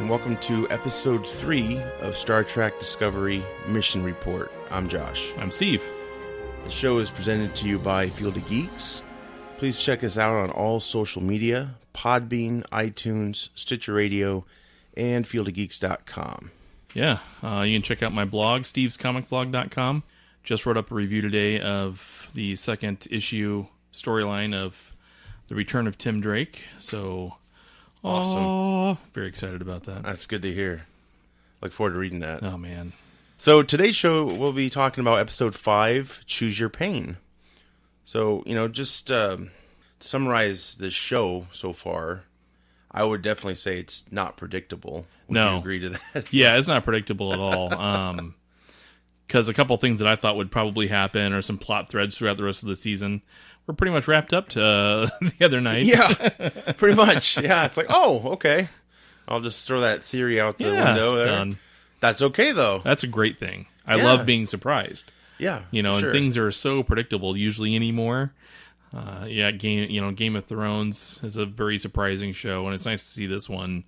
and welcome to episode 3 of Star Trek Discovery Mission Report. I'm Josh. I'm Steve. The show is presented to you by Field of Geeks. Please check us out on all social media, Podbean, iTunes, Stitcher Radio, and fieldofgeeks.com. Yeah, you can check out my blog, stevescomicblog.com. Just wrote up a review today of the second issue storyline of The Return of Tim Drake. So, awesome. Very excited about that. That's good to hear. Look forward to reading that. Oh, man. So today's show, we'll be talking about episode 5, Choose Your Pain. So, just to summarize this show so far, I would definitely say it's not predictable. Would you agree to that? Yeah, it's not predictable at all. Because a couple things that I thought would probably happen, or some plot threads throughout the rest of the season, were pretty much wrapped up to the other night. Yeah, pretty much. Yeah, it's like, oh, okay. I'll just throw that theory out the window there. Done. That's okay, though. That's a great thing. I love being surprised. Yeah, and things are so predictable usually anymore. Game of Thrones is a very surprising show, and it's nice to see this one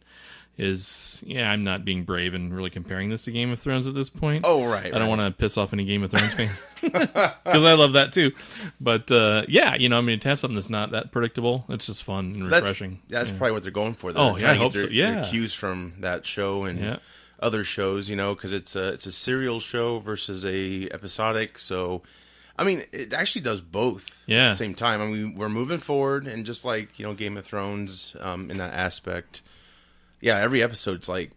I'm not being brave and really comparing this to Game of Thrones at this point. Oh, right. I don't want to piss off any Game of Thrones fans because I love that too. But to have something that's not that predictable, it's just fun and refreshing. That's probably what they're going for. Though. I hope so. Yeah, their cues from that show and other shows, because it's a serial show versus a episodic. So, it actually does both at the same time. We're moving forward, and just like Game of Thrones in that aspect. Yeah, every episode's like,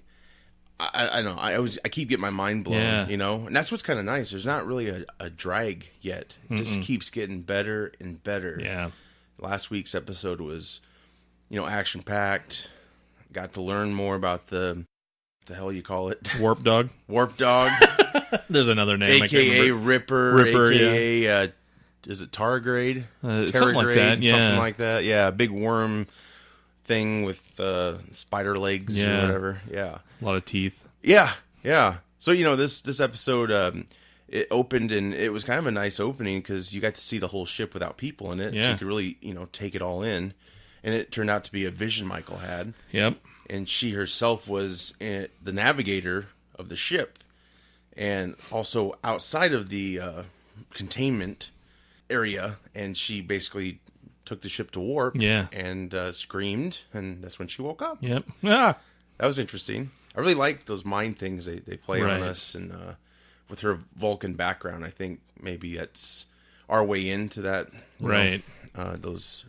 I don't know. I keep getting my mind blown, and that's what's kind of nice. There's not really a drag yet. It just keeps getting better and better. Yeah. Last week's episode was, action packed. Got to learn more about the hell you call it? Warp Dog. Warp Dog. There's another name. AKA Ripper. AKA is it Targrade? Something like that. Yeah. Something like that. Yeah. Big worm thing with spider legs or whatever. Yeah. A lot of teeth. Yeah. Yeah. So, this episode, it opened, and it was kind of a nice opening because you got to see the whole ship without people in it. Yeah. So you could really, take it all in. And it turned out to be a vision Michael had. Yep. And she herself was the navigator of the ship. And also outside of the containment area. And she basically took the ship to warp and screamed, and that's when she woke up. Yep. Ah! That was interesting. I really like those mind things they play on us, and with her Vulcan background, I think maybe that's our way into that. Those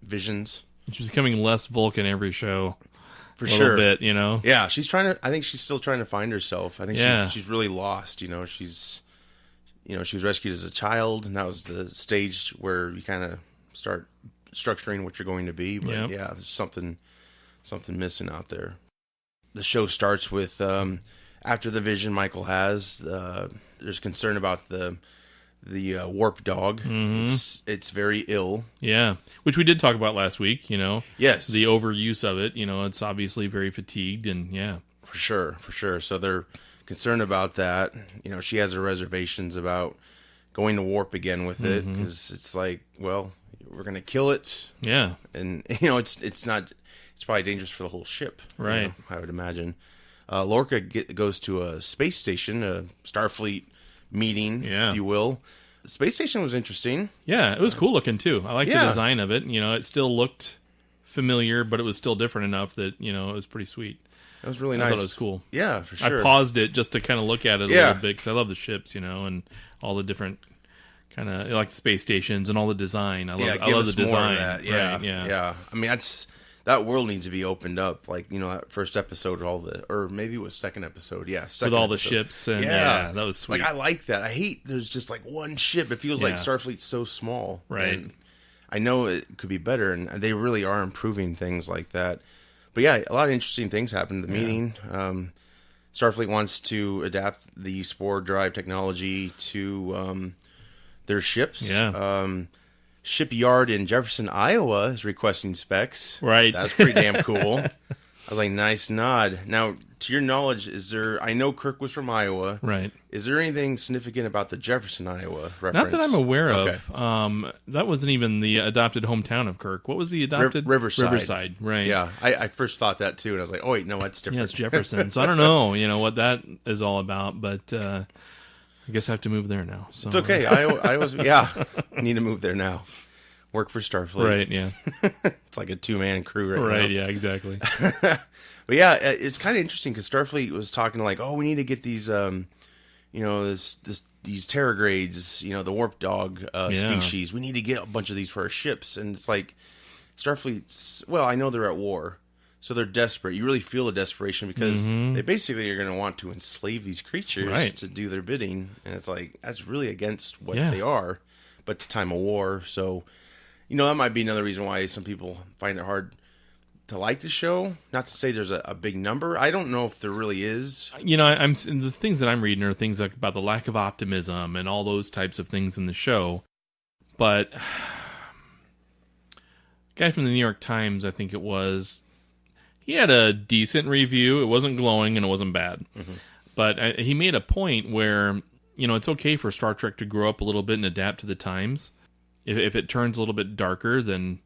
visions. She's becoming less Vulcan every show. For sure. A little bit, Yeah, I think she's still trying to find herself. I think she's really lost, She's, she was rescued as a child, and that was the stage where you kind of start structuring what you're going to be, but there's something missing out there. The show starts with after the vision Michael has, there's concern about the warp dog. It's very ill. Yeah, which we did talk about last week. Yes, the overuse of it. It's obviously very fatigued, and for sure. So they're concerned about that. She has her reservations about going to warp again with it because it's like, well, we're gonna kill it. Yeah, and it's probably dangerous for the whole ship. Right. I would imagine. Lorca goes to a space station, a Starfleet meeting, if you will. The space station was interesting. Yeah, it was cool looking too. I liked the design of it. It still looked familiar, but it was still different enough that it was pretty sweet. That was really nice. I thought it was cool. Yeah, for sure. I paused it just to kind of look at it a little bit because I love the ships, and all the different kind of like the space stations and all the design. I love the design. More of that. Yeah. That world needs to be opened up, like that first episode, or maybe it was second episode. Yeah, with all the ships, and that was sweet. Like I like that. I hate there's just like one ship. It feels like Starfleet's so small, right? And I know it could be better, and they really are improving things like that. But yeah, a lot of interesting things happened at the meeting. Starfleet wants to adapt the spore drive technology to their ships. Yeah. Shipyard in Jefferson, Iowa is requesting specs. Right. That's pretty damn cool. I was like, nice nod. Now, to your knowledge, is there... I know Kirk was from Iowa. Right. Is there anything significant about the Jefferson, Iowa reference? Not that I'm aware of. That wasn't even the adopted hometown of Kirk. What was the adopted? Riverside. Riverside, right. Yeah, I first thought that too, and I was like, oh, wait, no, that's different. Yeah, it's Jefferson. So I don't know, what that is all about, but I guess I have to move there now. So. It's okay. I was, I need to move there now. Work for Starfleet. Right, yeah. It's like a two-man crew now. Right, yeah, exactly. But yeah, it's kind of interesting because Starfleet was talking like, oh, we need to get these, these Terragrades, the warp dog species. We need to get a bunch of these for our ships. And it's like, Starfleet's, well, I know they're at war, so they're desperate. You really feel the desperation because they basically are going to want to enslave these creatures to do their bidding. And it's like, that's really against what they are, but it's a time of war, so... that might be another reason why some people find it hard to like the show. Not to say there's a big number. I don't know if there really is. I'm the things that I'm reading are things like about the lack of optimism and all those types of things in the show. But guy from the New York Times, I think it was, he had a decent review. It wasn't glowing and it wasn't bad. Mm-hmm. But he made a point where, it's okay for Star Trek to grow up a little bit and adapt to the times. If it turns a little bit darker, then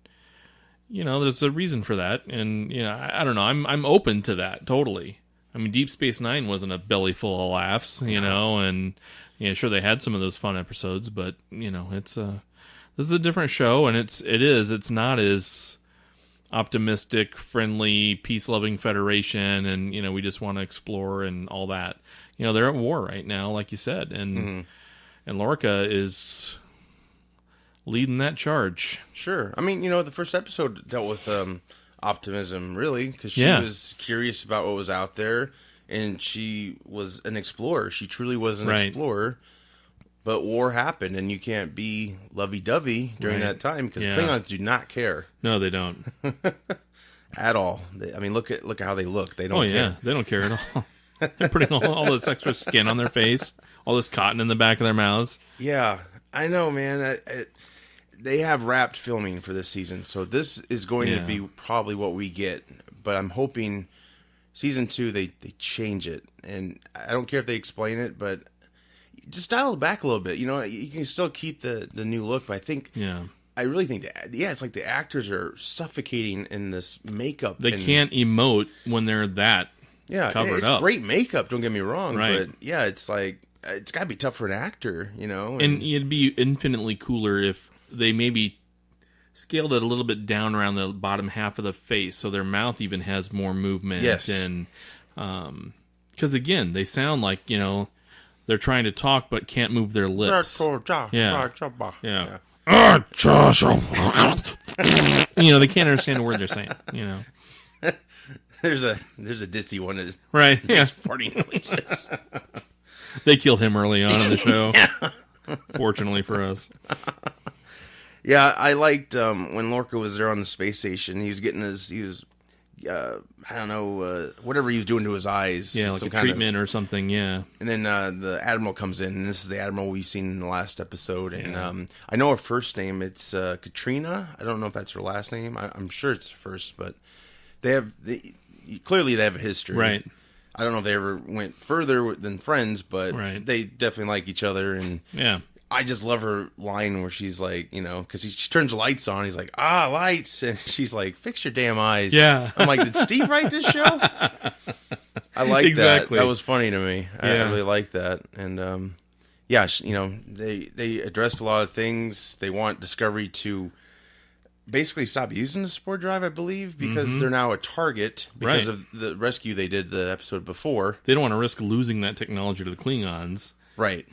there's a reason for that, and I don't know. I'm open to that totally. I mean, Deep Space Nine wasn't a belly full of laughs, and sure they had some of those fun episodes, but it's this is a different show, and it's not as optimistic, friendly, peace-loving Federation, and we just want to explore and all that. They're at war right now, like you said, and Lorca is leading that charge. Sure. I mean, the first episode dealt with optimism, really, because she was curious about what was out there, and she was an explorer. She truly was an explorer. But war happened, and you can't be lovey-dovey during that time, because Klingons do not care. No, they don't. At all. Look at how they look. They don't care. They don't care at all. They're putting all this extra skin on their face, all this cotton in the back of their mouths. Yeah, I know, man. They have wrapped filming for this season, so this is going to be probably what we get. But I'm hoping season 2 they change it, and I don't care if they explain it, but just dial it back a little bit. You can still keep the new look, but I think I really think that it's like the actors are suffocating in this makeup. They can't emote when they're that covered it's up. Great makeup, don't get me wrong, but it's like it's got to be tough for an actor, And it'd be infinitely cooler if they maybe scaled it a little bit down around the bottom half of the face, so their mouth even has more movement. Yes. And because again, they sound like they're trying to talk but can't move their lips. Yeah. They can't understand a word they're saying. There's a ditzy one that makes farting noises. They killed him early on in the show. Fortunately for us. Yeah, I liked when Lorca was there on the space station. He was getting whatever he was doing to his eyes. Yeah, like a treatment or something, yeah. And then the Admiral comes in, and this is the Admiral we've seen in the last episode. And I know her first name, it's Katrina. I don't know if that's her last name. I'm sure it's her first, but clearly they have a history. Right. I don't know if they ever went further than friends, but they definitely like each other. And I just love her line where she's like, because she turns the lights on. He's like, lights. And she's like, fix your damn eyes. Yeah. I'm like, did Steve write this show? I like that. That was funny to me. I really like that. And, they addressed a lot of things. They want Discovery to basically stop using the support drive, I believe, because they're now a target because of the rescue they did the episode before. They don't want to risk losing that technology to the Klingons. Right.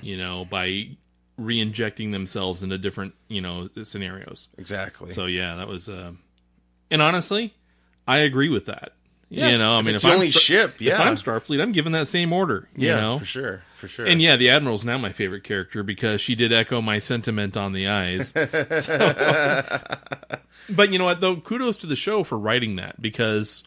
By re-injecting themselves into different, scenarios. Exactly. So, that was... And honestly, I agree with that. Yeah. If I'm ship, if I'm Starfleet, I'm giving that same order. For sure. And the Admiral's now my favorite character because she did echo my sentiment on the eyes. But you know what, though? Kudos to the show for writing that because...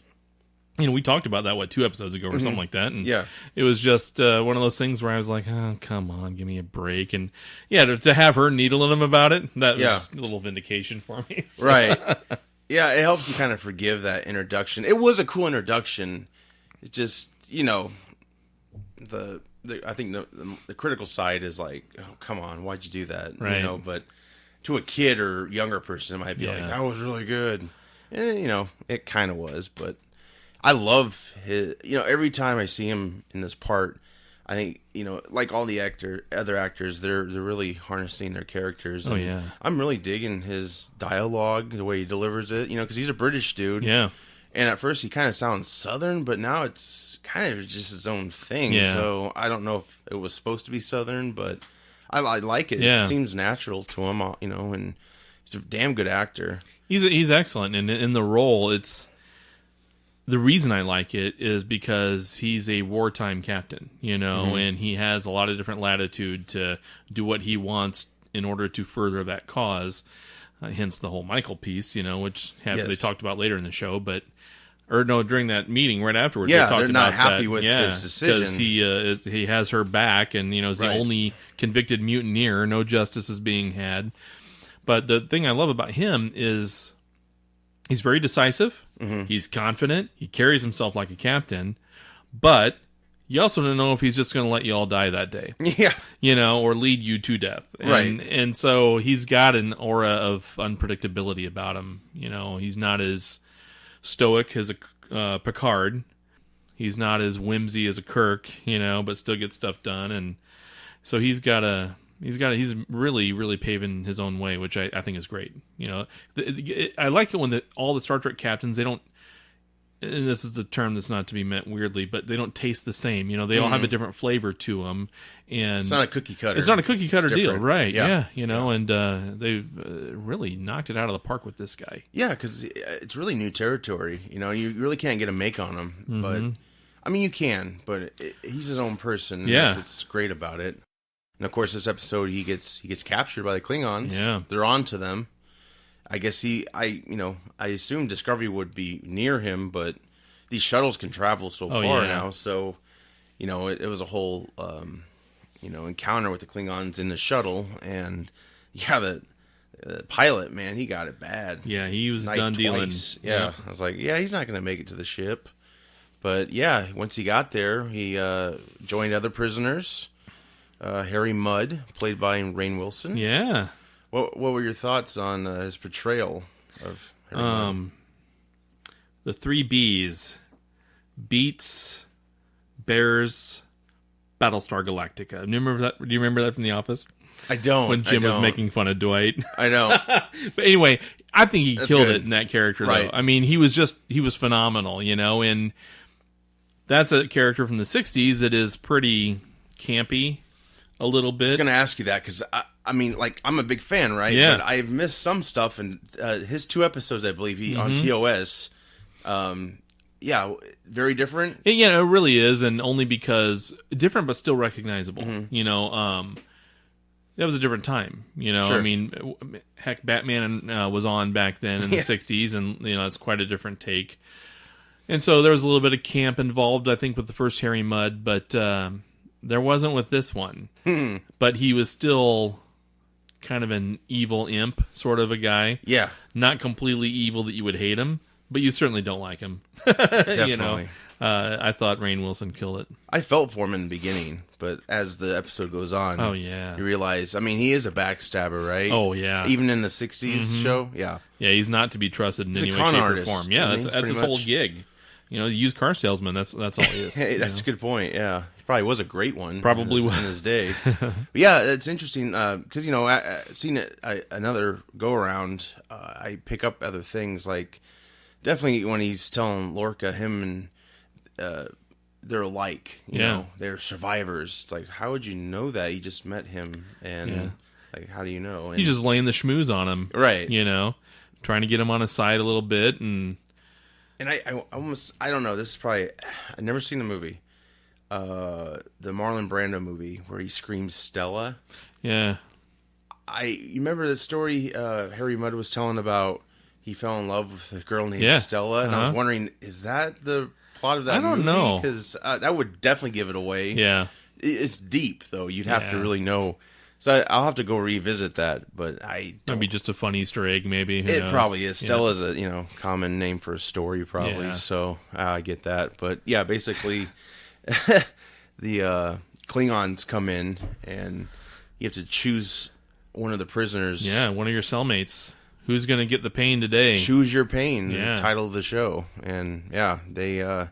we talked about that, 2 episodes ago or something like that. And it was just one of those things where I was like, oh, come on, give me a break. And to have her needling him about it, that was a little vindication for me. So. Right. Yeah, it helps you kind of forgive that introduction. It was a cool introduction. It just, I think the critical side is like, oh, come on, why'd you do that? Right. But to a kid or younger person, it might be like, that was really good. And, it kind of was, but I love his, every time I see him in this part, I think, like all the other actors, they're really harnessing their characters. Oh, yeah. I'm really digging his dialogue, the way he delivers it, because he's a British dude. Yeah. And at first he kind of sounds Southern, but now it's kind of just his own thing. Yeah. So I don't know if it was supposed to be Southern, but I like it. Yeah. It seems natural to him, and he's a damn good actor. He's excellent. And in the role, the reason I like it is because he's a wartime captain, and he has a lot of different latitude to do what he wants in order to further that cause. Hence the whole Michael piece, which they talked about later in the show, during that meeting right afterwards. Yeah, they talked they're not about happy with his decision because he has her back, and is the only convicted mutineer. No justice is being had. But the thing I love about him is he's very decisive. Mm-hmm. He's confident. He carries himself like a captain. But you also don't know if he's just going to let you all die that day. Yeah. Or lead you to death. Right. And so he's got an aura of unpredictability about him. He's not as stoic as a Picard. He's not as whimsy as a Kirk, but still gets stuff done. And so he's really, really paving his own way, which I think is great. I like it when all the Star Trek captains, they don't, and this is the term that's not to be meant weirdly, but they don't taste the same. They all have a different flavor to them. And it's not a cookie cutter. It's not a cookie cutter deal, different. right? Yeah. And they've really knocked it out of the park with this guy. Yeah, because it's really new territory. You really can't get a make on him. Mm-hmm. But, I mean, you can, but he's his own person. Yeah. That's what's great about it. And of course, this episode he gets captured by the Klingons. Yeah, they're on to them. I guess I assume Discovery would be near him, but these shuttles can travel so far now. So, it was a whole encounter with the Klingons in the shuttle, and the pilot, man, he got it bad. Yeah, he was done dealing. Yeah, I was like, he's not going to make it to the ship. But yeah, once he got there, he joined other prisoners. Harry Mudd, played by Rainn Wilson. Yeah. What were your thoughts on his portrayal of Harry Mudd? The 3 Bs: Beats, Bears, Battlestar Galactica. Do you remember that from The Office? I don't. When Jim was making fun of Dwight. I know. But anyway, I think he killed it in that character, right. though. I mean, he was phenomenal, and that's a character from the 60s that is pretty campy. A little bit. I was going to ask you that because I mean, like, I'm a big fan, right? Yeah. But I've missed some stuff, and his 2 episodes, I believe, on TOS. Very different. Yeah, it really is, and only because different but still recognizable. Mm-hmm. That was a different time. Sure. I mean, heck, Batman was on back then in the 60s, and it's quite a different take. And so there was a little bit of camp involved, I think, with the first Harry Mudd, but there wasn't with this one. But he was still kind of an evil imp sort of a guy. Yeah. Not completely evil that you would hate him, but you certainly don't like him. Definitely. I thought Rainn Wilson killed it. I felt for him in the beginning, but as the episode goes on, you realize, I mean, he is a backstabber, right? Oh, yeah. Even in the 60s show? Yeah. Yeah, he's not to be trusted in any way, shape, or form. Yeah, that's his whole gig. Used car salesman, that's all he is. Hey, that's a good point, yeah. He probably was a great one. Probably was. In his day. But yeah, it's interesting, because, seeing it another go-around, I pick up other things, like, definitely when he's telling Lorca, him and they're alike, you know, they're survivors. It's like, how would you know that? You just met him, and like, how do you know? And he's just laying the schmooze on him, right? Trying to get him on his side a little bit, and I almost, I don't know. This is probably, I've never seen the movie, the Marlon Brando movie where he screams Stella. Yeah, you remember the story Harry Mudd was telling about? He fell in love with a girl named Stella, and I was wondering, is that the plot of that movie? I don't know, because that would definitely give it away. Yeah, it's deep though. You'd have to really know So I'll have to go revisit that, but I don't. Maybe just a fun Easter egg, maybe. Who It knows? probably is. Stella's a common name for a story, probably. Yeah. So I get that, but yeah, basically, the Klingons come in, and you have to choose one of the prisoners. Yeah, one of your cellmates. Who's going to get the pain today? Choose your pain. Yeah. The title of the show, and yeah, they.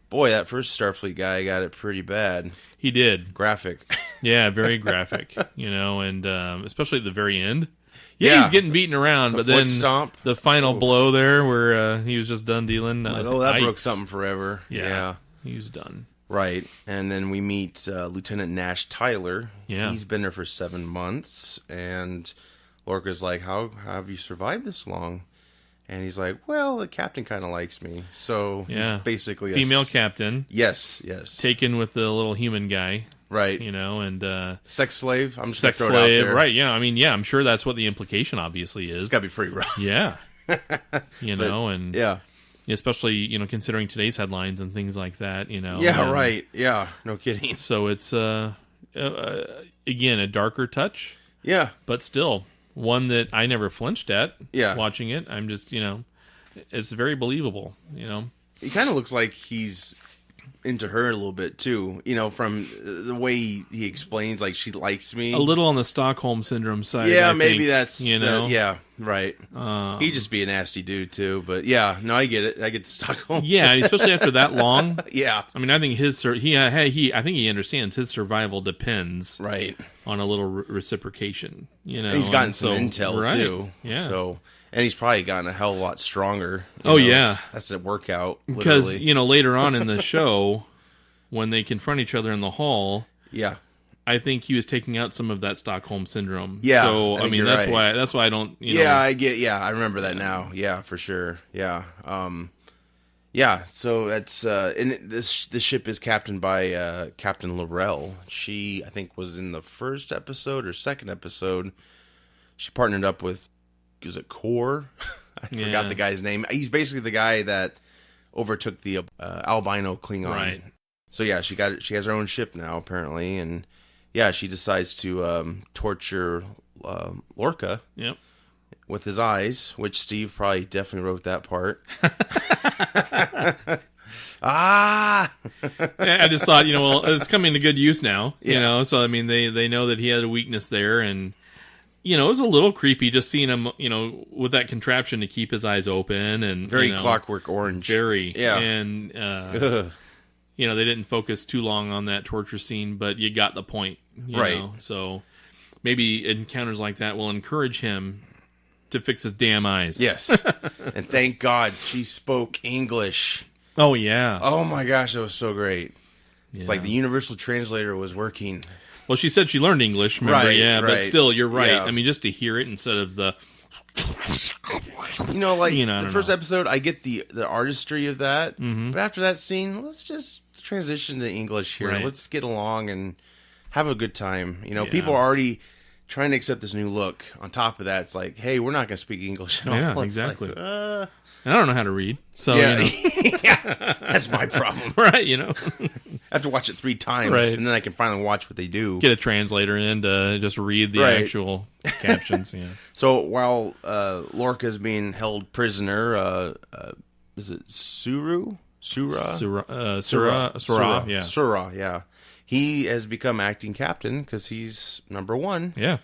Boy, that first Starfleet guy got it pretty bad. He did. Graphic. Yeah, very graphic, and especially at the very end. Yeah, he's getting beaten around, but then stomp. The final blow there where he was just done dealing. That broke something forever. Yeah. He was done. Right, and then we meet Lieutenant Nash Tyler. Yeah. He's been there for 7 months, and Lorca's like, how have you survived this long? And he's like, well, the captain kind of likes me. So he's basically a female captain. Yes. Taken with the little human guy. Right. And sex slave. I'm just sex gonna throw slave. it out there. Right. Yeah. I mean, yeah. I'm sure that's what the implication obviously is. It's got to be pretty rough. Yeah. And yeah. Especially considering today's headlines and things like that. Yeah. Right. Yeah. No kidding. So it's again a darker touch. Yeah. But still one that I never flinched at. Yeah. Watching it, I'm just it's very believable. He kind of looks like he's into her a little bit too, from the way he explains, like she likes me a little on the Stockholm syndrome side. Yeah, I maybe think, that's yeah, right. He'd just be a nasty dude too, but yeah, no, I get it. I get Stockholm. Yeah, especially after that long. Yeah, I mean, I think I think he understands his survival depends right on a little reciprocation. And he's gotten some intel too. Yeah, so. And he's probably gotten a hell of a lot stronger. Yeah. That's a workout. Because, later on in the show, when they confront each other in the hall, yeah, I think he was taking out some of that Stockholm syndrome. Yeah. So, I mean, that's right. why I don't, Yeah, I remember that now. Yeah, for sure. Yeah. Yeah, so that's, and this ship is captained by Captain Laurel. She, I think, was in the first episode or second episode. She partnered up with, is it Core? I forgot the guy's name. He's basically the guy that overtook the albino Klingon. Right. So yeah, she has her own ship now apparently, and yeah, she decides to torture Lorca. Yep. With his eyes, which Steve probably definitely wrote that part. I just thought, it's coming to good use now. So I mean, they know that he had a weakness there, and it was a little creepy just seeing him, with that contraption to keep his eyes open and very Clockwork Orange. Very, yeah. And they didn't focus too long on that torture scene, but you got the point, right? So maybe encounters like that will encourage him to fix his damn eyes. Yes, and thank God she spoke English. Oh yeah. Oh my gosh, that was so great. It's like the universal translator was working. Well, she said she learned English, remember? Right, yeah, right. But still, you're right. Yeah. I mean, just to hear it instead of the... the first episode, I get the artistry of that. Mm-hmm. But after that scene, let's just transition to English here. Right. Let's get along and have a good time. People are already trying to accept this new look. On top of that, it's like, hey, we're not going to speak English at all. Yeah, It's exactly. Like, I don't know how to read, so yeah, that's my problem. Right? I have to watch it 3 times, right. And then I can finally watch what they do. Get a translator in to just read the actual captions. Yeah. So while Lorca's being held prisoner, is it Sura? Yeah. Sura, yeah. He has become acting captain because he's number 1. Yeah.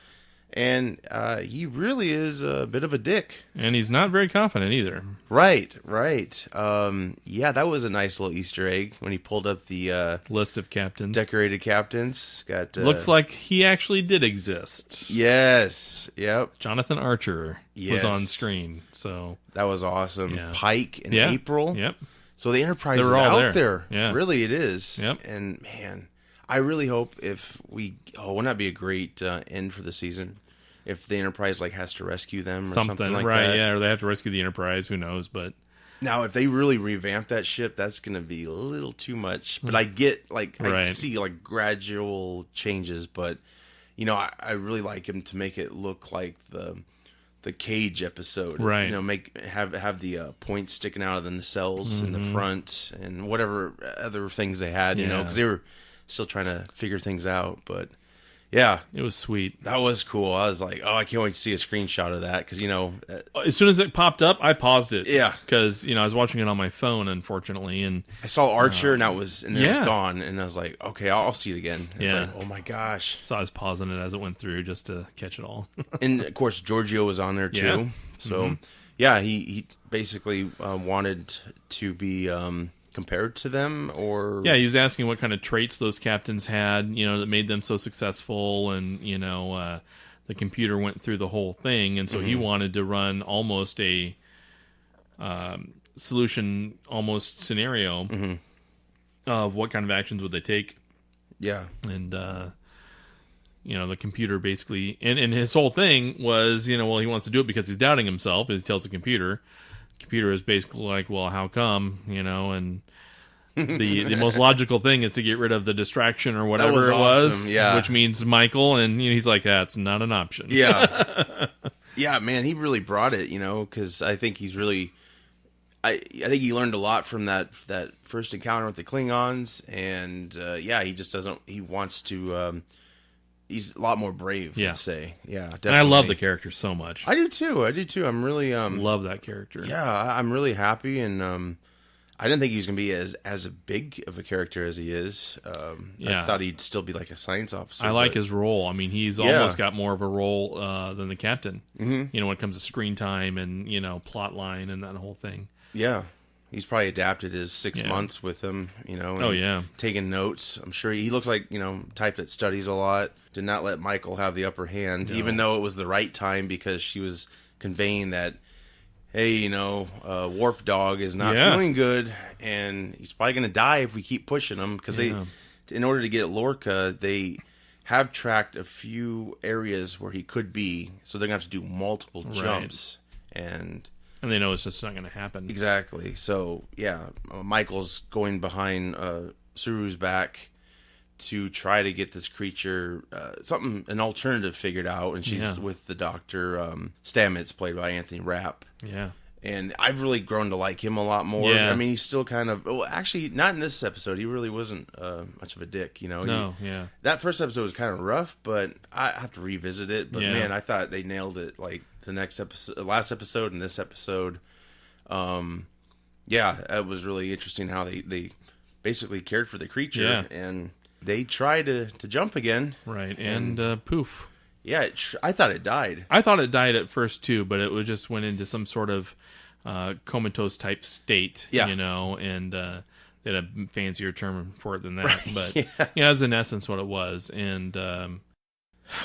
And he really is a bit of a dick. And he's not very confident either. Right. Yeah, that was a nice little Easter egg when he pulled up the list of captains. Decorated captains. Looks like he actually did exist. Yes. Yep. Jonathan Archer was on screen. So that was awesome. Yeah. Pike and April. Yep. So the Enterprise is out there. Yeah. Really, it is. Yep. And man, I really hope if wouldn't that be a great end for the season? If the Enterprise has to rescue them or something like right, that. Yeah, or they have to rescue the Enterprise, who knows, but... Now, if they really revamp that ship, that's going to be a little too much. But I get, I see, gradual changes, but, I really like him to make it look like the Cage episode. Right. Have the points sticking out of the nacelles in the front and whatever other things they had, because they were still trying to figure things out, but... Yeah. It was sweet. That was cool. I was like, oh, I can't wait to see a screenshot of that because, as soon as it popped up, I paused it. Yeah. Because, I was watching it on my phone, unfortunately. And I saw Archer and then it was gone. And I was like, okay, I'll see it again. It's like, oh my gosh. So I was pausing it as it went through just to catch it all. And, of course, Giorgio was on there too. Yeah. So, yeah, he basically wanted to be compared to them, or he was asking what kind of traits those captains had, that made them so successful, and the computer went through the whole thing, and so he wanted to run almost a solution, almost scenario of what kind of actions would they take. Yeah, and the computer basically, and his whole thing was, he wants to do it because he's doubting himself. He tells the computer is basically like, well, how come, and the most logical thing is to get rid of the distraction or whatever it was, which means Michael, and he's like, that's not an option. Yeah. Yeah, man, he really brought it, because I think he's really, I think he learned a lot from that first encounter with the Klingons, and he just doesn't, he wants to, he's a lot more brave, let's say. Yeah, definitely. And I love the character so much. I do too. I'm really love that character. Yeah, I'm really happy, and I didn't think he was going to be as big of a character as he is. I thought he'd still be like a science officer. I like his role. I mean, he's almost got more of a role than the captain. When it comes to screen time and plot line and that whole thing. Yeah. He's probably adapted his 6 months with him, and taking notes. I'm sure he looks like, type that studies a lot. Did not let Michael have the upper hand, even though it was the right time, because she was conveying that, hey, Warp Dog is not feeling good, and he's probably going to die if we keep pushing him, because in order to get Lorca, they have tracked a few areas where he could be, so they're going to have to do multiple jumps, and they know it's just not going to happen. Exactly. So, Michael's going behind Suru's back to try to get this creature, an alternative figured out, and she's with the doctor, Stamets, played by Anthony Rapp. Yeah. And I've really grown to like him a lot more. Yeah. I mean, he's still kind of, actually, not in this episode. He really wasn't much of a dick, No, That first episode was kind of rough, but I have to revisit it. But man, I thought they nailed it. Like the last episode and this episode. It was really interesting how they basically cared for the creature, and they tried to jump again. Right, and poof. Yeah, I thought it died. I thought it died at first too, but it just went into some sort of comatose type state, and they had a fancier term for it than that. Right. But that's in essence what it was. And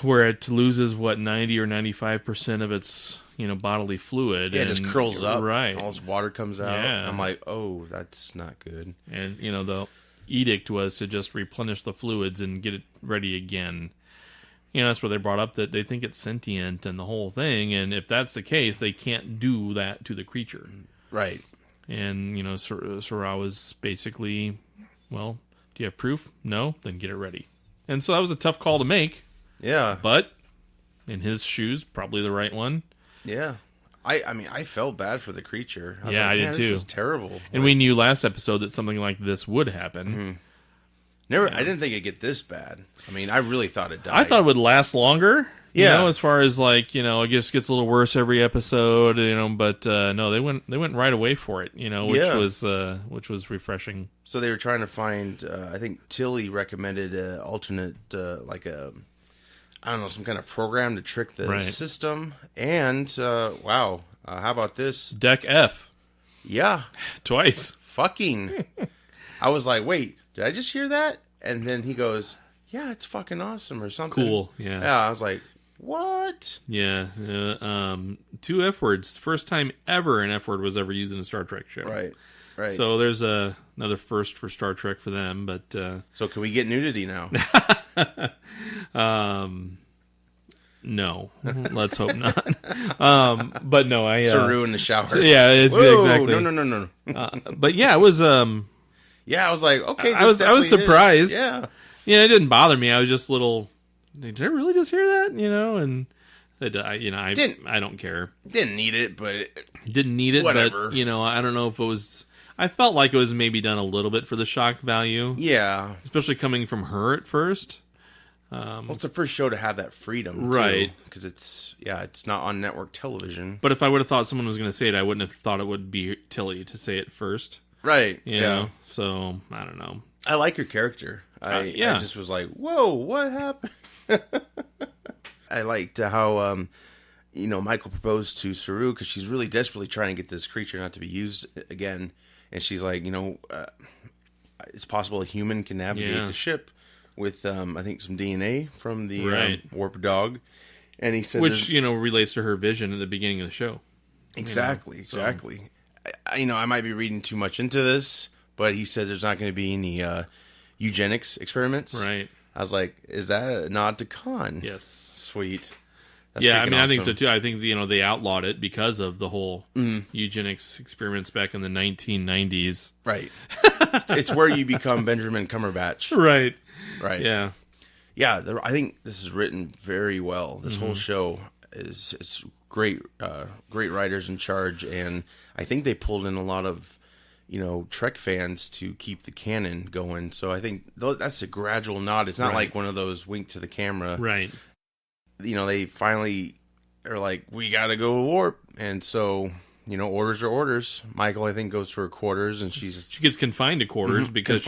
where it loses 90 or 95% of its bodily fluid. Yeah, it just curls up. Right, all this water comes out. Yeah. I'm like, oh, that's not good. And the edict was to just replenish the fluids and get it ready again. That's where they brought up that they think it's sentient and the whole thing, and if that's the case, they can't do that to the creature. Right. And, Sura was basically, well, do you have proof? No? Then get it ready. And so that was a tough call to make. Yeah. But, in his shoes, probably the right one. Yeah. I mean, I felt bad for the creature. I did too. This is terrible. And we knew last episode that something like this would happen. Mm-hmm. I didn't think it'd get this bad. I mean, I really thought it died. I thought it would last longer. As far as like, it just gets a little worse every episode, but no, they went right away for it, which was refreshing. So they were trying to find, I think Tilly recommended an alternate, some kind of program to trick the system. And, how about this? Deck F. Yeah. Twice. Fucking. I was like, wait. Did I just hear that? And then he goes, yeah, it's fucking awesome or something. Cool, yeah. Yeah, I was like, what? Yeah. 2 F words. First time ever an F word was ever used in a Star Trek show. Right. So there's another first for Star Trek for them, but... So can we get nudity now? No. Let's hope not. But no, Saru in the shower. Yeah, exactly. No. But yeah, it was... Yeah, I was like, okay. I was surprised. Yeah, it didn't bother me. I was just a little. Did I really just hear that? And I don't care. Didn't need it, but didn't need it. Whatever. But I don't know if it was. I felt like it was maybe done a little bit for the shock value. Yeah, especially coming from her at first. Well, it's the first show to have that freedom, right? Because it's not on network television. But if I would have thought someone was going to say it, I wouldn't have thought it would be Tilly to say it first, right? You know? So I don't know. I like her character. I just was like, whoa, what happened? I liked how Michael proposed to Saru because she's really desperately trying to get this creature not to be used again, and she's like, it's possible a human can navigate the ship with I think some DNA from the warp dog, and he said, which relates to her vision at the beginning of the show. Exactly. I might be reading too much into this, but he said there's not going to be any eugenics experiments. Right. I was like, is that a nod to Khan? Yes. Sweet. That's awesome. I think so too. I think they outlawed it because of the whole eugenics experiments back in the 1990s. Right. It's where you become Benjamin Cumberbatch. Right. Yeah. I think this is written very well. This whole show is great. Great writers in charge, and I think they pulled in a lot of Trek fans to keep the canon going. So I think that's a gradual nod. It's not like one of those wink to the camera. Right. They finally are like, we got to go warp. And so, orders are orders. Michael, I think, goes to her quarters, and she gets confined to quarters because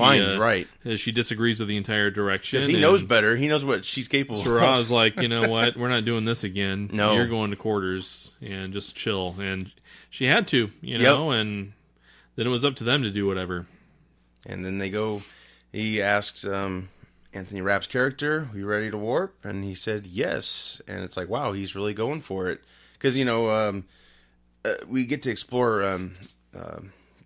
she disagrees with the entire direction. Because he knows better. He knows what she's capable of. Sarah's like, you know what? We're not doing this again. No. You're going to quarters and just chill. And she had to, and then it was up to them to do whatever. And then they go, he asks Anthony Rapp's character, are you ready to warp? And he said yes. And it's like, wow, he's really going for it. Because, we get to explore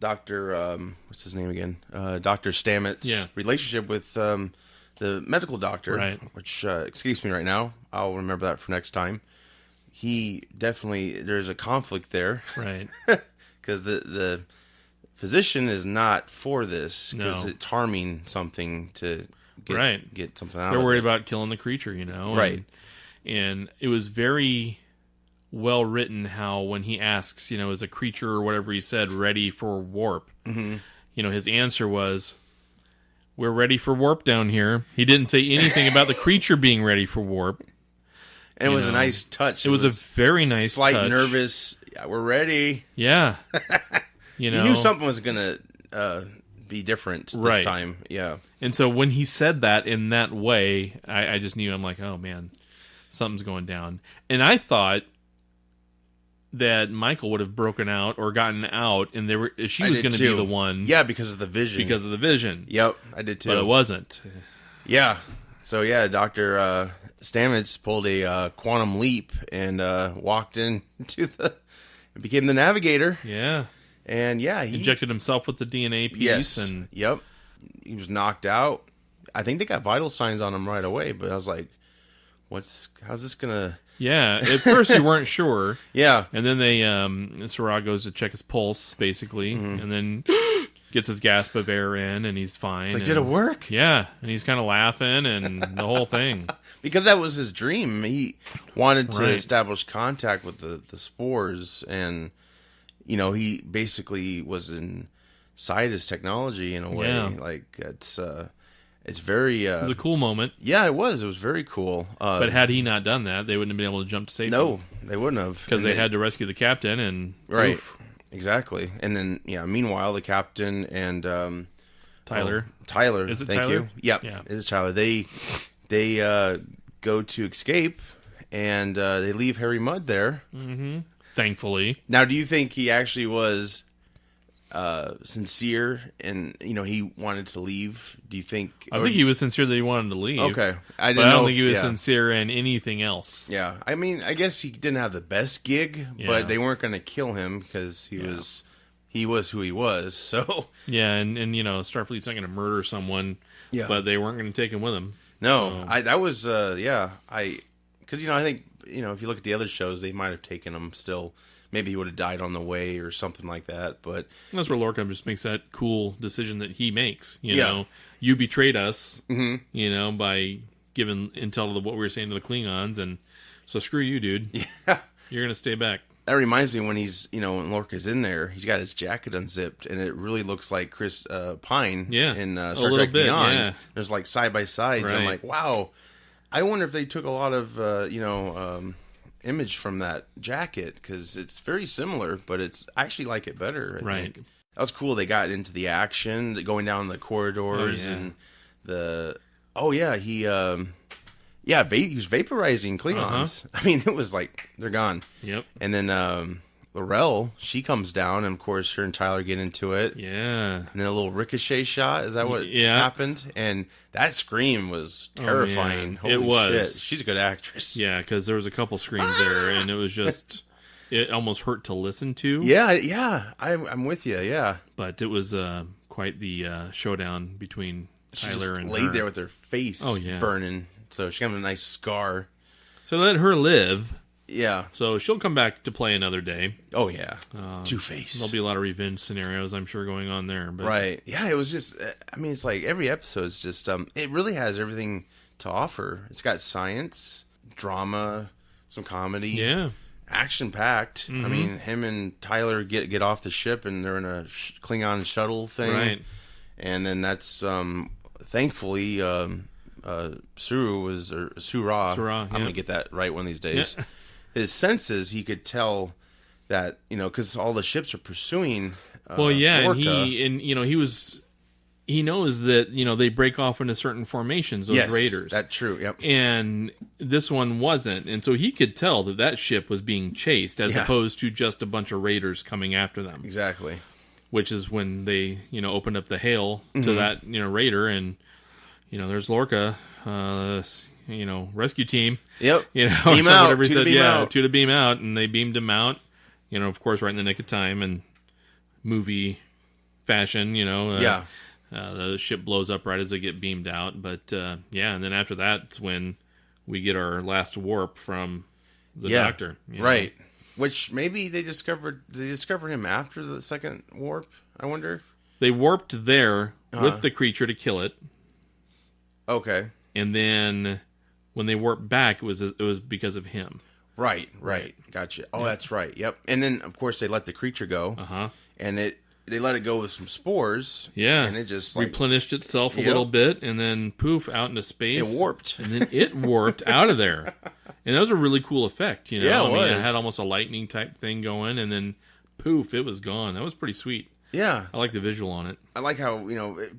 Dr. What's his name again? Dr. Stamets' relationship with the medical doctor, which escapes me right now. I'll remember that for next time. There's a conflict there. Right. Because the physician is not for this because it's harming something to get something out of it. They're worried about killing the creature, Right. And it was very well written how when he asks, is a creature or whatever he said ready for warp? Mm-hmm. His answer was, we're ready for warp down here. He didn't say anything about the creature being ready for warp. And it was a nice touch. It was a very nice slight touch. Nervous. Yeah, we're ready. Yeah. You knew something was going to be different this time. Yeah. And so when he said that in that way, I just knew. I'm like, oh, man, something's going down. And I thought that Michael would have broken out or gotten out, and she was going to be the one. Yeah, because of the vision. Yep, I did too. But it wasn't. Yeah. So, Dr. Stamets pulled a quantum leap and walked into and became the navigator. Yeah. And he injected himself with the DNA piece. Yes. And yep. He was knocked out. I think they got vital signs on him right away, but I was like, how's this gonna? Yeah. At first you weren't sure. Yeah. And then Sarah goes to check his pulse, basically, and then gets his gasp of air in, and he's fine. It's like, did it work? Yeah. And he's kind of laughing and the whole thing. Because that was his dream. He wanted to establish contact with the spores, and he basically was inside his technology in a way. Yeah. Like it's very. It was a cool moment. Yeah, it was. It was very cool. But had he not done that, they wouldn't have been able to jump to safety. No, they wouldn't have, because they had to rescue the captain and oof. Exactly. And then meanwhile, the captain and Tyler. Tyler. Is it thank Tyler? you. Yep, yeah, it is Tyler. They go to escape, and they leave Harry Mudd there. Mm-hmm. Thankfully. Now, do you think he actually was sincere and he wanted to leave? Do you think? I think he was sincere that he wanted to leave. Okay, I don't think he was sincere in anything else. Yeah, I mean, I guess he didn't have the best gig, but they weren't going to kill him because he was who he was. So and Starfleet's not going to murder someone. Yeah, but they weren't going to take him with them. No, so. That was because I think if you look at the other shows, they might have taken him still. Maybe he would have died on the way or something like that. But that's where Lorca just makes that cool decision that he makes. You know, you betrayed us. Mm-hmm. By giving intel to what we were saying to the Klingons, and so screw you, dude. Yeah, you're gonna stay back. That reminds me when he's when Lorca's in there, he's got his jacket unzipped, and it really looks like Chris Pine in Star Trek Beyond. Yeah. There's like side by sides. Right. I'm like, wow. I wonder if they took a lot of, image from that jacket, because it's very similar, but it's I actually like it better. I think. That was cool. They got into the action, going down the corridors and he was vaporizing Klingons. I mean, it was like they're gone. Yep. And then Laurel, she comes down, and of course her and Tyler get into it. Yeah. And then a little ricochet shot. Is that what happened? And that scream was terrifying. Holy it was. Shit. She's a good actress. Yeah, because there was a couple screams there, and it was just, it almost hurt to listen to. Yeah. I'm with you, yeah. But it was quite the showdown between Tyler and laid her. there with her face burning. So she got a nice scar. So let her live. Yeah. So she'll come back to play another day. Oh, yeah. Two-Face. There'll be a lot of revenge scenarios, I'm sure, going on there. But... Right. Yeah, it was just, I mean, it's like every episode is just, it really has everything to offer. It's got science, drama, some comedy. Yeah. Action-packed. I mean, him and Tyler get off the ship, and they're in a Klingon shuttle thing. Right. And then that's, thankfully, Surah. I'm going to get that right one of these days. Yeah. His senses, he could tell that, because all the ships are pursuing Lorca. and he knows that, they break off into certain formations, those raiders. That's true, yep. And this one wasn't. And so he could tell that ship was being chased as opposed to just a bunch of raiders coming after them. Exactly. Which is when they, opened up the hail to that, raider, and, there's Lorca, rescue team. Yep. Beam out. Whatever he said. To beam out, and they beamed him out. Of course, right in the nick of time, and movie fashion. The ship blows up right as they get beamed out. But and then after that's when we get our last warp from the Doctor. Right. Which maybe they discovered him after the second warp. I wonder. They warped there with the creature to kill it. Okay. And then when they warped back, it was because of him. Right. Gotcha. Oh, that's right. Yep. And then, of course, they let the creature go. And they let it go with some spores. Yeah. And it just replenished itself a little bit, and then poof, out into space. It warped. And then it warped out of there. And that was a really cool effect. Yeah, it was. It had almost a lightning type thing going, and then poof, it was gone. That was pretty sweet. Yeah. I like the visual on it. I like how,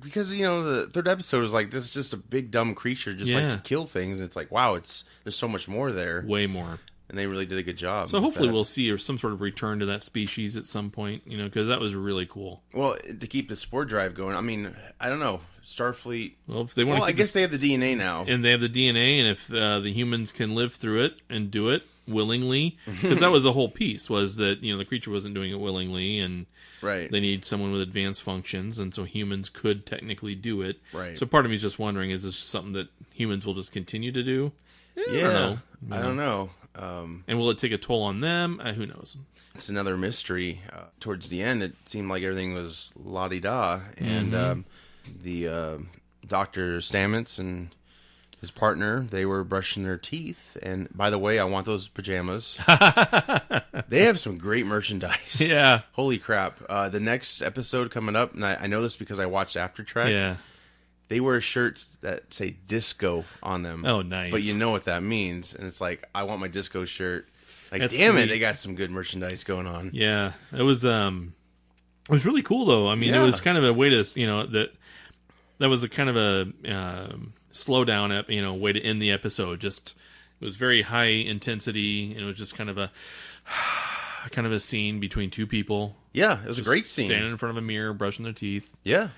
because, the third episode is like, this is just a big dumb creature just likes to kill things. And it's like, wow, there's so much more there. Way more. And they really did a good job. So hopefully we'll see some sort of return to that species at some point, because that was really cool. Well, to keep the spore drive going, I mean, I don't know. Starfleet. Well, if they want I guess they have the DNA now. And they have the DNA, and if the humans can live through it and do it willingly, because that was the whole piece, was that, the creature wasn't doing it willingly, and they need someone with advanced functions, and so humans could technically do it. Right. So part of me is just wondering, is this something that humans will just continue to do? I don't know. And will it take a toll on them? Who knows? It's another mystery. Towards the end, it seemed like everything was la-di-da, and the Dr. Stamets and his partner, they were brushing their teeth. And by the way, I want those pajamas. They have some great merchandise. Yeah. Holy crap. The next episode coming up, and I know this because I watched After Trek. Yeah. They wear shirts that say disco on them. Oh, nice. But you know what that means. And it's like, I want my disco shirt. Like, That's damn sweet. it, they got some good merchandise going on. Yeah. It was really cool, though. I mean, it was kind of a way to, that was a kind of a slow down, way to end the episode. Just, it was very high intensity, and it was just kind of a scene between two people. Yeah, it was a great scene. Standing in front of a mirror, brushing their teeth. Yeah.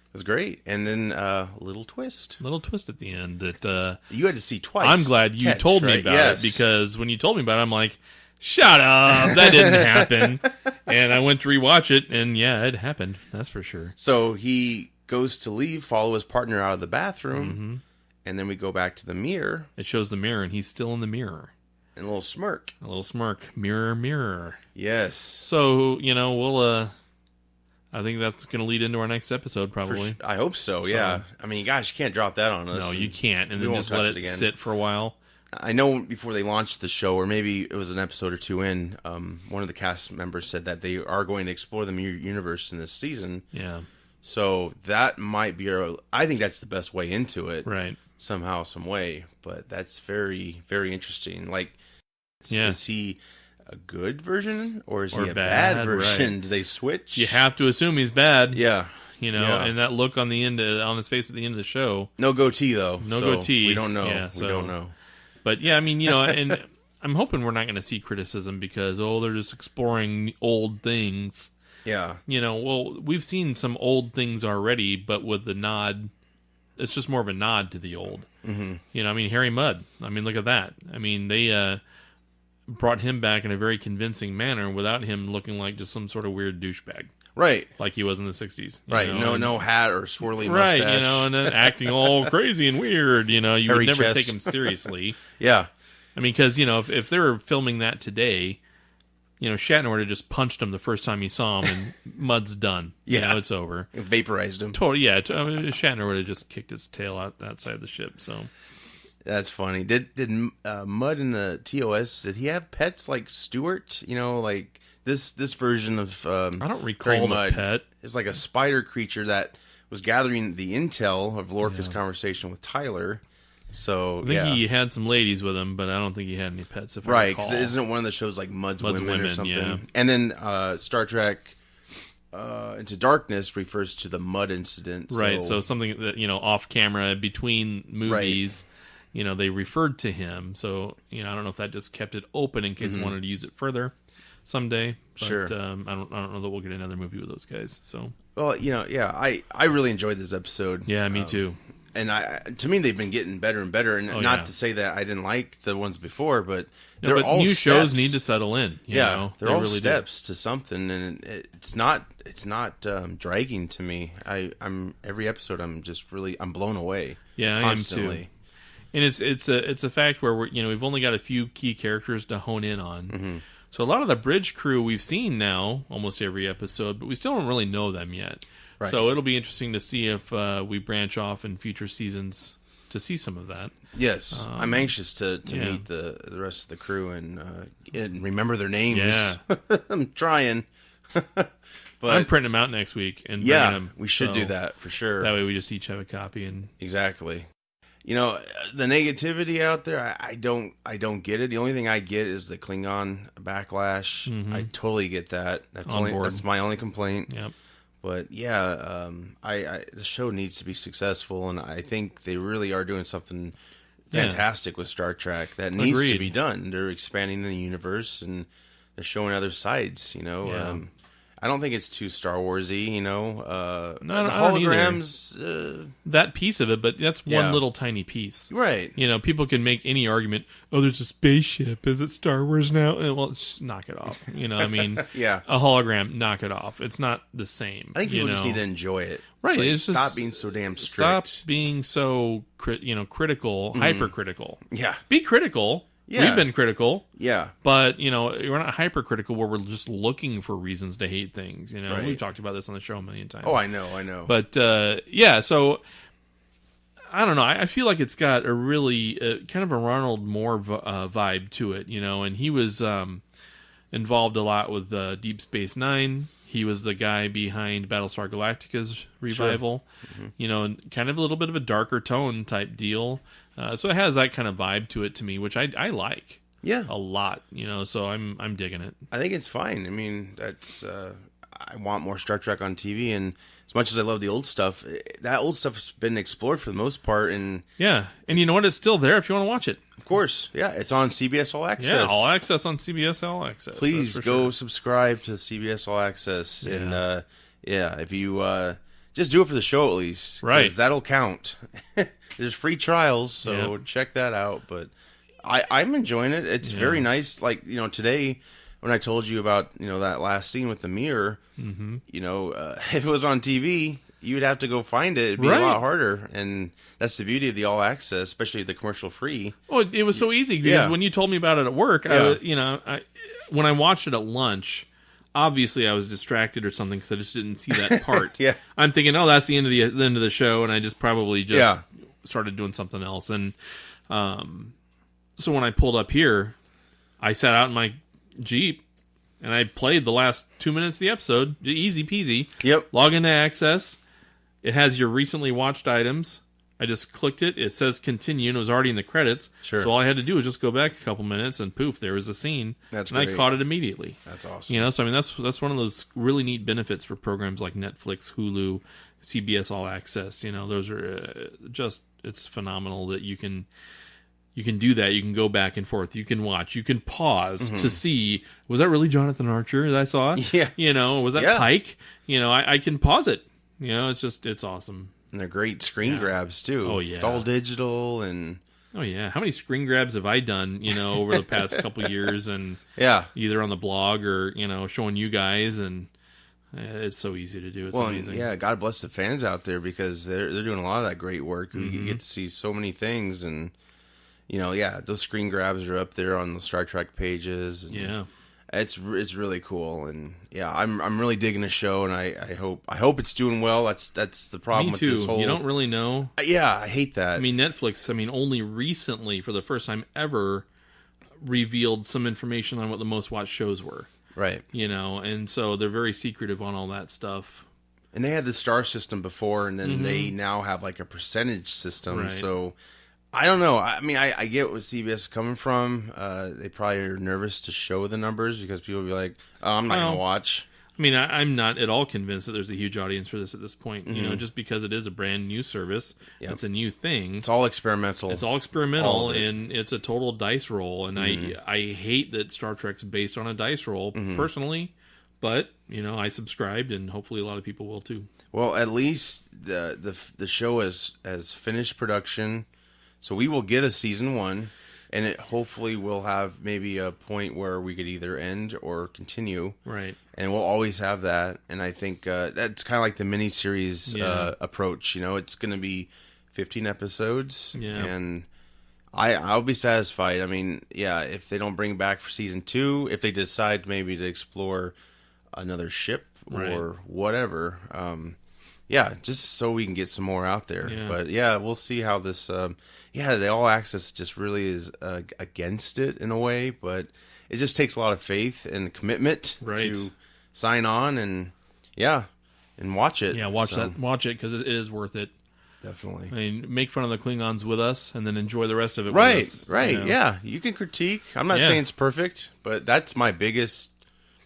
It was great. And then a little twist. Little twist at the end that you had to see twice. I'm glad you told me about it, because when you told me about it, I'm like, shut up, that didn't happen. And I went to rewatch it, and yeah, it happened. That's for sure. So he goes to leave, follow his partner out of the bathroom, and then we go back to the mirror. It shows the mirror, and he's still in the mirror. And a little smirk. Mirror, mirror. Yes. So, we'll... I think that's going to lead into our next episode, probably. I hope so, yeah. I mean, gosh, you can't drop that on us. No, you can't. And then just let it sit for a while. I know before they launched the show, or maybe it was an episode or two in, one of the cast members said that they are going to explore the Mirror universe in this season. Yeah. So that might be I think that's the best way into it. Right. somehow, some way. But that's very, very interesting. Like, is he a good version or is he a bad version? Right. Do they switch? You have to assume he's bad. Yeah. And that look on his face at the end of the show. No goatee though. No goatee. We don't know. Yeah, we don't know. But yeah, I mean, and I'm hoping we're not going to see criticism because they're just exploring old things. Yeah. Well, we've seen some old things already, but with the nod, it's just more of a nod to the old. Mm-hmm. I mean, Harry Mudd. I mean, look at that. I mean, they brought him back in a very convincing manner without him looking like just some sort of weird douchebag. Right. Like he was in the 60s. Right. No hat or swirly mustache. Right, and then acting all crazy and weird. You would never take him seriously. Yeah. I mean, because, if they were filming that today, Shatner would have just punched him the first time he saw him and Mudd's done. Yeah. It's over. It vaporized him. Totally, yeah. Shatner would have just kicked his tail outside the ship, so... That's funny. Did Mudd in the TOS, did he have pets like Stewart? Like... This version of I don't recall the pet. It's like a spider creature that was gathering the intel of Lorca's conversation with Tyler. So I think he had some ladies with him, but I don't think he had any pets. If right, because isn't it one of the shows like Mudd's Women or something? Yeah. And then Star Trek Into Darkness refers to the Mudd incident. Right, so something that off camera between movies. Right. They referred to him. So I don't know if that just kept it open in case they wanted to use it further someday. But, sure. I don't know that we'll get another movie with those guys. So well, I really enjoyed this episode. Yeah, me too. And to me, they've been getting better and better. And not to say that I didn't like the ones before, but they're all new steps. Shows need to settle in. They're all really steps to something, and it's not dragging to me. I'm every episode I'm blown away. Yeah, constantly. I am too. And it's a fact where we've only got a few key characters to hone in on. Mm-hmm. So a lot of the bridge crew we've seen now, almost every episode, but we still don't really know them yet. Right. So it'll be interesting to see if we branch off in future seasons to see some of that. Yes, I'm anxious to meet the rest of the crew and remember their names. Yeah, I'm trying. But I'm printing them out next week and bringing them. We should do that for sure. That way we just each have a copy and exactly. The negativity out there, I don't get it. The only thing I get is the Klingon backlash. Mm-hmm. I totally get that. That's my only complaint. Yep. But yeah, the show needs to be successful, and I think they really are doing something fantastic with Star Trek that needs to be done. They're expanding the universe and they're showing other sides. I don't think it's too Star Warsy, No, the holograms. That piece of it, but that's one little tiny piece. Right. People can make any argument, there's a spaceship. Is it Star Wars now? Well, just knock it off. I mean, a hologram, knock it off. It's not the same. I think people just need to enjoy it. Right. It's just, stop being so damn strict. Stop being so, critical, hypercritical. Yeah. Be critical. Yeah. We've been critical. Yeah. But, we're not hypercritical where we're just looking for reasons to hate things. Right. We've talked about this on the show a million times. Oh, I know. But, so, I don't know. I feel like it's got a really, kind of a Ronald Moore vibe to it, and he was involved a lot with Deep Space Nine. He was the guy behind Battlestar Galactica's revival, sure. And kind of a little bit of a darker tone type deal. So it has that kind of vibe to it to me, which I like. Yeah, a lot. So I'm digging it. I think it's fine. I mean, that's I want more Star Trek on TV, and as much as I love the old stuff, that old stuff's been explored for the most part. And and you know what? It's still there if you want to watch it. Of course, it's on CBS All Access. Yeah, All Access on CBS All Access. Please go subscribe to CBS All Access, and if you just do it for the show at least, right? That'll count. There's free trials, so check that out. But I'm enjoying it. It's very nice. Like today, when I told you about that last scene with the mirror, if it was on TV, you'd have to go find it. It'd be a lot harder, and that's the beauty of the All Access, especially the commercial free. Oh, it was so easy because when you told me about it at work, when I watched it at lunch. Obviously, I was distracted or something because I just didn't see that part. I'm thinking, that's the end of the show, and I just probably started doing something else. And so when I pulled up here, I sat out in my Jeep and I played the last 2 minutes of the episode, easy peasy. Yep. Log into Access. It has your recently watched items. I just clicked it. It says continue, and it was already in the credits. Sure. So all I had to do was just go back a couple minutes, and poof, there was a scene. That's and great. I caught it immediately. That's awesome. You know, so I mean, that's one of those really neat benefits for programs like Netflix, Hulu, CBS All Access. You know, those are just, it's phenomenal that you can do that. You can go back and forth. You can watch. You can pause to see, was that really Jonathan Archer that I saw? Yeah. You know, was that Pike? You know, I can pause it. You know, it's awesome. And they're great screen grabs, too. Oh, yeah. It's all digital and... Oh, yeah. How many screen grabs have I done, you know, over the past couple years, and either on the blog or, you know, showing you guys, and it's so easy to do. It's amazing. Yeah, God bless the fans out there, because they're doing a lot of that great work. You get to see so many things, and, you know, those screen grabs are up there on the Star Trek pages. And it's really cool, and I'm really digging the show, and I hope it's doing well. That's the problem. Me too. With this whole... You don't really know. I hate that. I mean, Netflix. Only recently, for the first time ever, revealed some information on what the most watched shows were. Right. You know, and so they're very secretive on all that stuff. And they had the star system before, and then they now have like a percentage system. Right. So I don't know. I mean, I get where CBS is coming from. They probably are nervous to show the numbers, because people will be like, "Oh, I'm not going to watch." I mean, I'm not at all convinced that there's a huge audience for this at this point. You know, just because it is a brand new service, it's a new thing. It's all experimental. And it's a total dice roll. And I hate that Star Trek's based on a dice roll, personally. But, you know, I subscribed, and hopefully a lot of people will too. Well, at least the show has finished production. So we will get a season 1, and it hopefully will have maybe a point where we could either end or continue. Right. And we'll always have that. And I think that's kind of like the miniseries approach. You know, it's going to be 15 episodes. Yeah. And I'll be satisfied. I mean, if they don't bring back for season 2, if they decide maybe to explore another ship or whatever, just so we can get some more out there. Yeah. But we'll see how this. The All Access just really is against it in a way, but it just takes a lot of faith and commitment to sign on and watch it. Yeah, watch it, because it is worth it. Definitely. I mean, make fun of the Klingons with us, and then enjoy the rest of it. Right, with us, right. You know? Yeah, you can critique. I'm not saying it's perfect, but that's my biggest.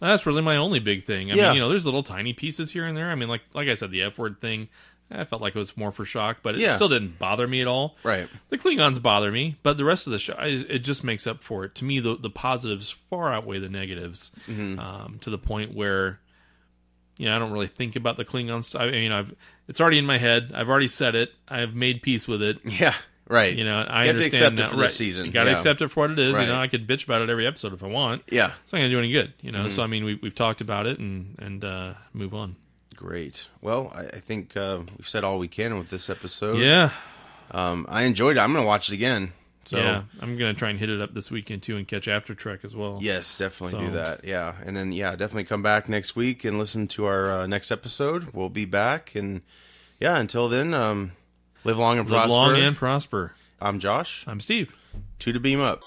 That's really my only big thing. I mean, you know, there's little tiny pieces here and there. I mean, like I said, the F word thing, I felt like it was more for shock, but it still didn't bother me at all. Right. The Klingons bother me, but the rest of the show, it just makes up for it. To me, the positives far outweigh the negatives, to the point where, I don't really think about the Klingons. I mean, it's already in my head. I've already said it. I've made peace with it. Yeah. Right. You know, I you understand have to accept it for this season. You got to accept it for what it is. Right. You know, I could bitch about it every episode if I want. Yeah. It's not going to do any good. You know, so I mean, we've talked about it and move on. Great. Well, I think we've said all we can with this episode. Yeah. I enjoyed it. I'm going to watch it again. So I'm going to try and hit it up this weekend too, and catch After Trek as well. Yes, definitely do that. Yeah, and then definitely come back next week and listen to our next episode. We'll be back, and until then, live long and prosper. Live long and prosper. I'm Josh. I'm Steve. 2 to beam up.